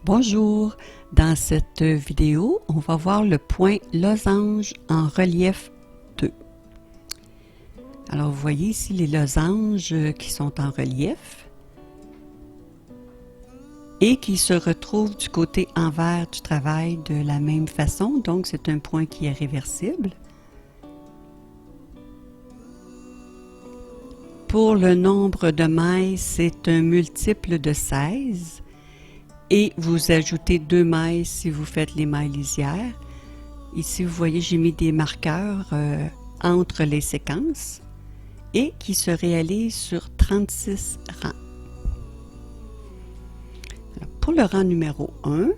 Bonjour, dans cette vidéo, on va voir le point losange en relief 2. Alors vous voyez ici les losanges qui sont en relief et qui se retrouvent du côté envers du travail de la même façon, donc c'est un point qui est réversible. Pour le nombre de mailles, c'est un multiple de 16. Et vous ajoutez 2 mailles si vous faites les mailles lisières. Ici, vous voyez, j'ai mis des marqueurs entre les séquences et qui se réalisent sur 36 rangs. Alors, pour le rang numéro 1,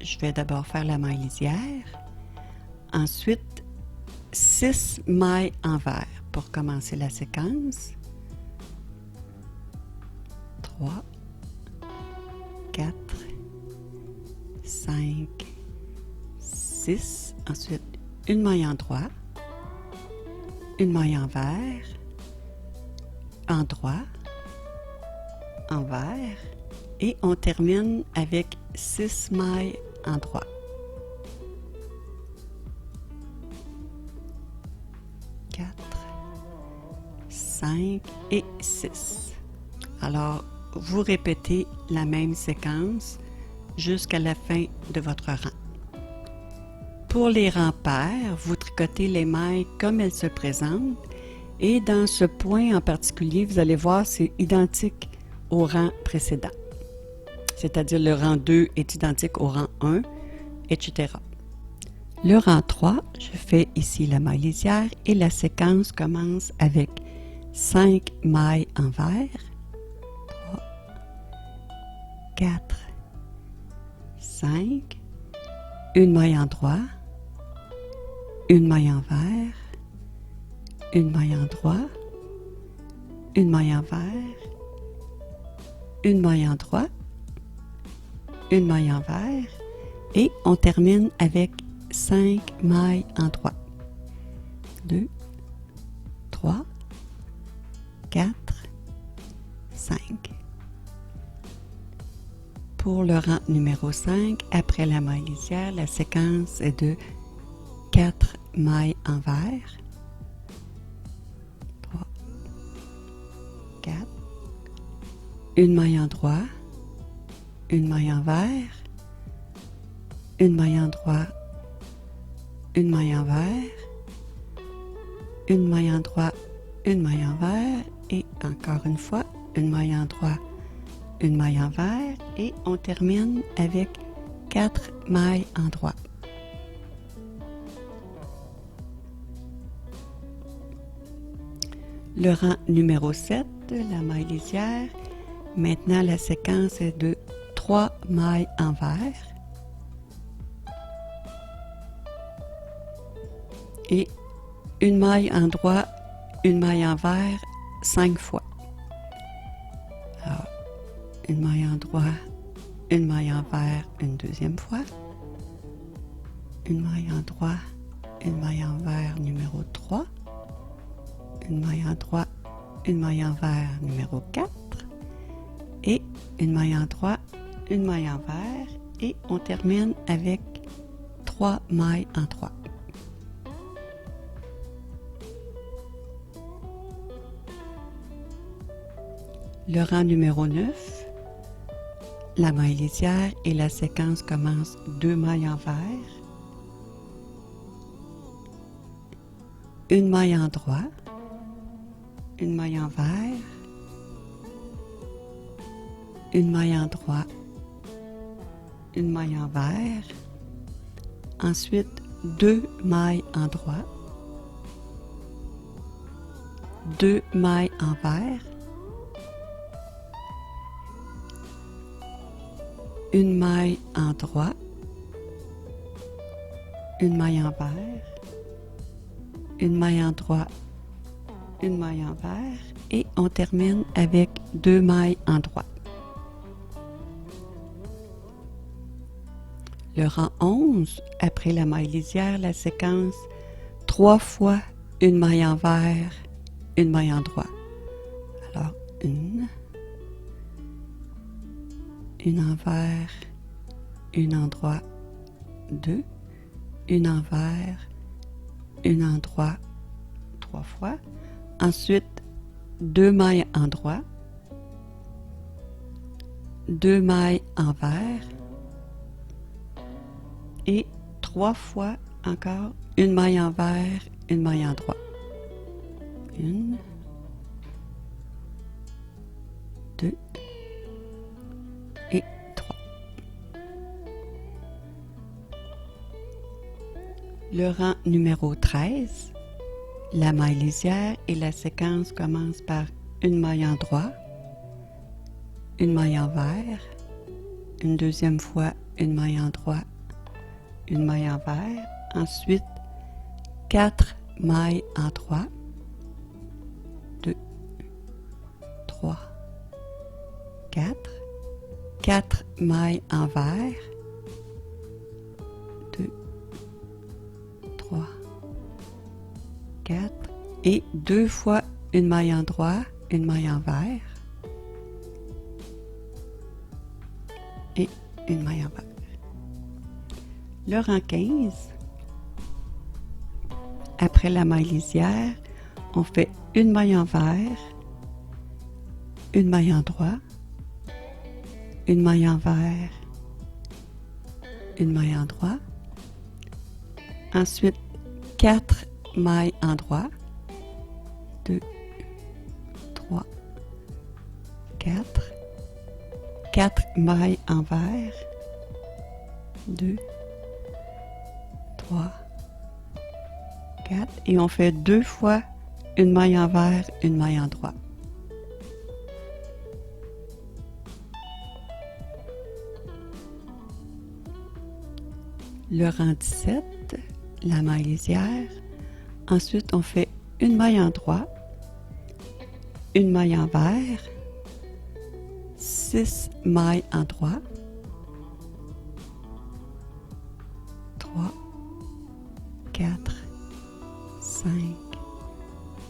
je vais d'abord faire la maille lisière. Ensuite, 6 mailles envers pour commencer la séquence. 3, 4, 5, 6, ensuite une maille en droit, une maille envers, en droit, envers, et on termine avec 6 mailles en droit. Quatre, 5 et 6. Alors, vous répétez la même séquence jusqu'à la fin de votre rang. Pour les rangs pairs, vous tricotez les mailles comme elles se présentent et dans ce point en particulier, vous allez voir, c'est identique au rang précédent. C'est-à-dire le rang 2 est identique au rang 1, etc. Le rang 3, je fais ici la maille lisière et la séquence commence avec 5 mailles envers, 3, 4, 5, une maille en droit, une maille envers, une maille en droit, une maille envers, une maille en droit, une maille envers et on termine avec 5 mailles en droit. 2, 3, 4, 5. Pour le rang numéro 5, après la maille lisière, la séquence est de 4 mailles envers, 3, 4, une maille en droit, une maille envers, une maille en droit, une maille envers, une maille en droit, une maille envers et encore une fois, une maille en droit, une maille envers et on termine avec 4 mailles en droit. Le rang numéro 7, la maille lisière, maintenant la séquence est de 3 mailles envers et une maille en droit, une maille envers 5 fois. Alors, une maille en droit, une maille envers une deuxième fois, une maille en droit, une maille envers numéro 3, une maille en droit, une maille envers numéro 4 et une maille en droit, une maille envers et on termine avec 3 mailles en droit. Le rang numéro 9, la maille lisière et la séquence commence 2 mailles envers, une maille en droit, une maille envers, une maille en droit, une maille envers, ensuite 2 mailles en droit, 2 mailles envers, une maille en droit, une maille envers, une maille en droit, une maille envers et on termine avec 2 mailles en droit. Le rang 11, après la maille lisière, la séquence 3 fois une maille envers, une maille en droit. Alors, une envers, une endroit, 2, une envers, une endroit, 3 fois. Ensuite, 2 mailles endroit, 2 mailles envers et 3 fois encore une maille envers, une maille endroit. 1, 2 et 3. Le rang numéro 13, la maille lisière et la séquence commence par une maille endroit, une maille envers, une deuxième fois une maille endroit, une maille envers, ensuite 4 mailles endroit, 2, 3, 4, 4 mailles envers, 2, 3, 4 et 2 fois une maille endroit, une maille envers et une maille envers. Le rang 15, après la maille lisière, on fait une maille envers, une maille endroit, une maille envers, une maille endroit, ensuite 4 mailles endroit, 2, 3, 4, 4 mailles envers, 2, 3, 4 et on fait 2 fois une maille envers, une maille endroit. Le rang 17, la maille lisière. Ensuite, on fait une maille endroit, une maille envers, 6 mailles endroit, 3, 4, 5,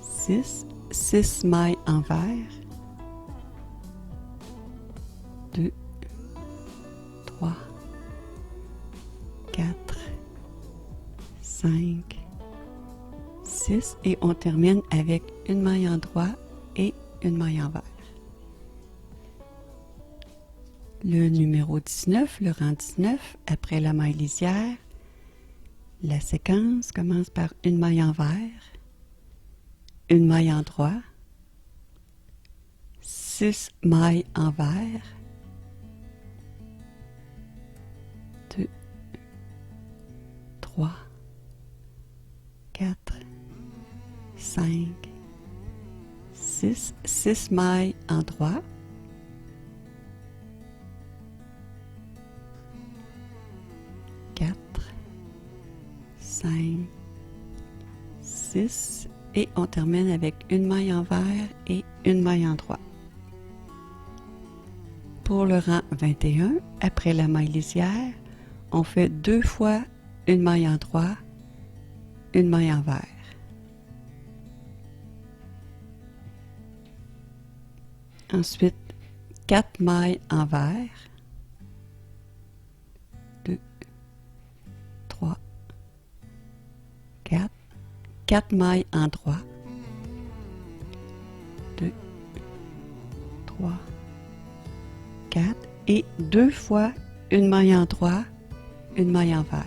6, 6 mailles envers, 2, 3, 4, 5, 6 et on termine avec une maille endroit et une maille envers. Le numéro 19, le rang 19, après la maille lisière, la séquence commence par une maille envers, une maille endroit, 6 mailles envers, 2, 3, 4, 5, 6, 6 mailles endroit, 4, 5, 6 et on termine avec une maille envers et une maille endroit. Pour le rang 21, après la maille lisière, on fait 2 fois une maille endroit, une maille envers. Ensuite, 4 mailles envers, 2, 3, 4, 4 mailles endroit, 2, 3, 4 et 2 fois une maille endroit, une maille envers.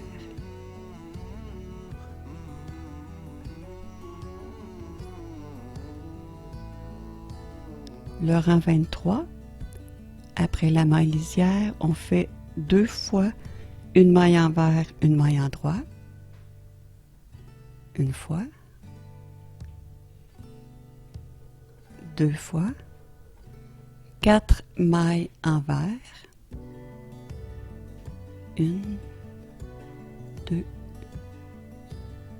Le rang 23, après la maille lisière, on fait 2 fois une maille envers, une maille endroit, une fois, 2 fois, 4 mailles envers, 1, 2,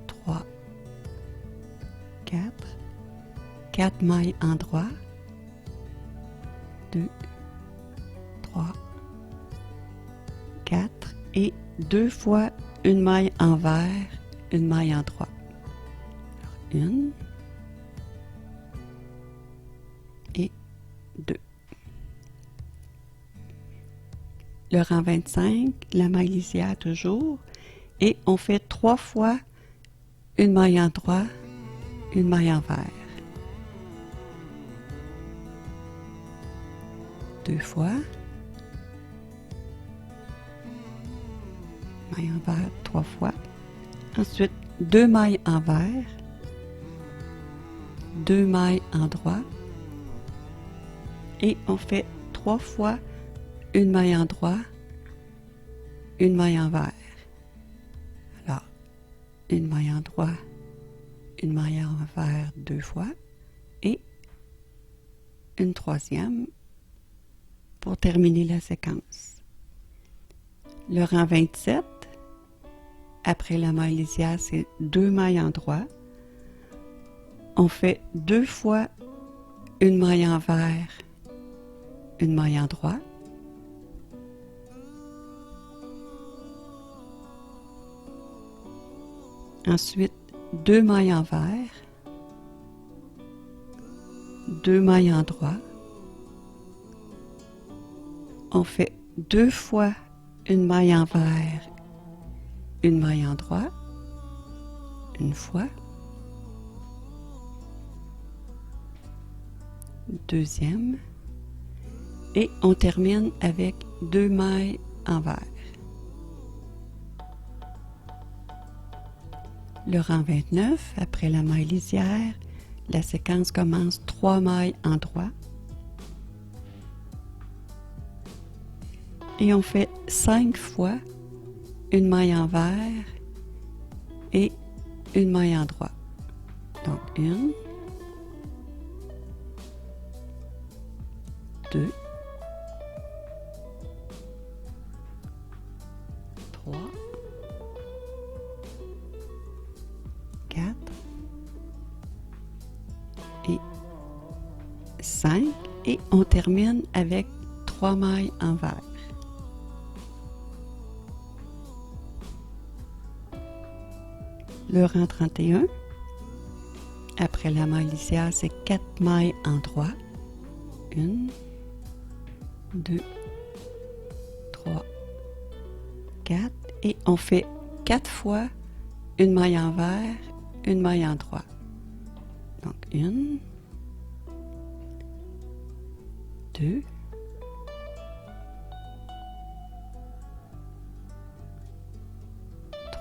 3, 4, 4 mailles endroit, 2, 3, 4 et 2 fois une maille envers, une maille endroit. 1 et 2. le rang 25, la maille lisière toujours, et on fait 3 fois une maille en droit, une maille envers. 2 fois, maille envers 3 fois. Ensuite, 2 mailles envers, 2 mailles en droit, et on fait 3 fois une maille en droit, une maille envers. Alors, une maille en droit, une maille envers 2 fois, et une troisième pour terminer la séquence. Le rang 27, après la maille lisière, c'est 2 mailles en droit. On fait 2 fois une maille envers, une maille en droit. Ensuite, 2 mailles envers, 2 mailles en droit. On fait 2 fois une maille envers, une maille en droit, une fois, deuxième, et on termine avec 2 mailles envers. Le rang 29, après la maille lisière, la séquence commence 3 mailles en droit. Et on fait 5 fois une maille envers et une maille en droit. Donc 1, 2, 3, 4 et 5, et on termine avec 3 mailles envers. Le rang 31, après la maille lisière, c'est 4 mailles en droit. 1, 2, 3, 4, et on fait 4 fois une maille envers, une maille en droit. Donc 1, 2,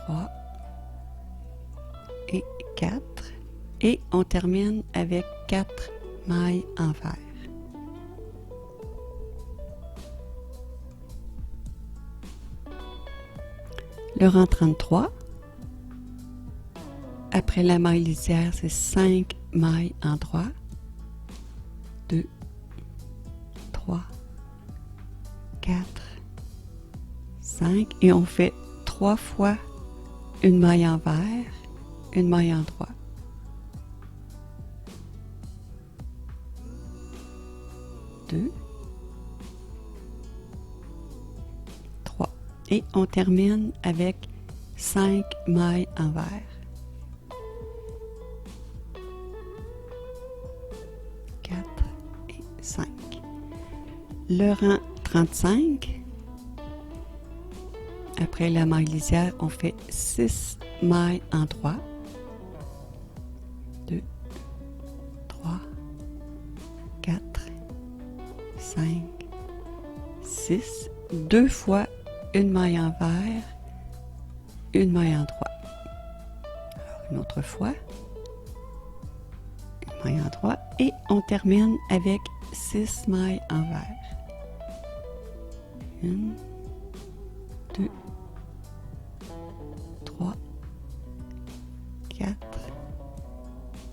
3 et 4, et on termine avec 4 mailles envers. Le rang 33, après la maille lisière, c'est 5 mailles en droit, 2, 3, 4, 5, et on fait 3 fois une maille envers, une maille en droit. 2, 3, et on termine avec 5 mailles envers. 4 et 5. Le rang 35, après la maille lisière, on fait 6 mailles en droit. 2, 3, 4, 5, 6, 2 fois une maille envers, une maille en droit. Alors, une autre fois, une maille en droit, et on termine avec 6 mailles envers. 1, 2, 3, 4,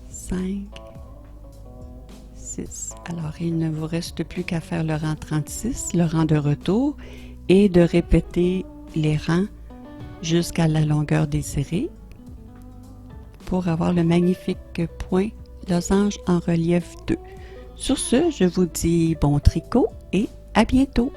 5, 6. Alors, il ne vous reste plus qu'à faire le rang 36, le rang de retour, et de répéter les rangs jusqu'à la longueur désirée pour avoir le magnifique point losange en relief 2. Sur ce, je vous dis bon tricot et à bientôt!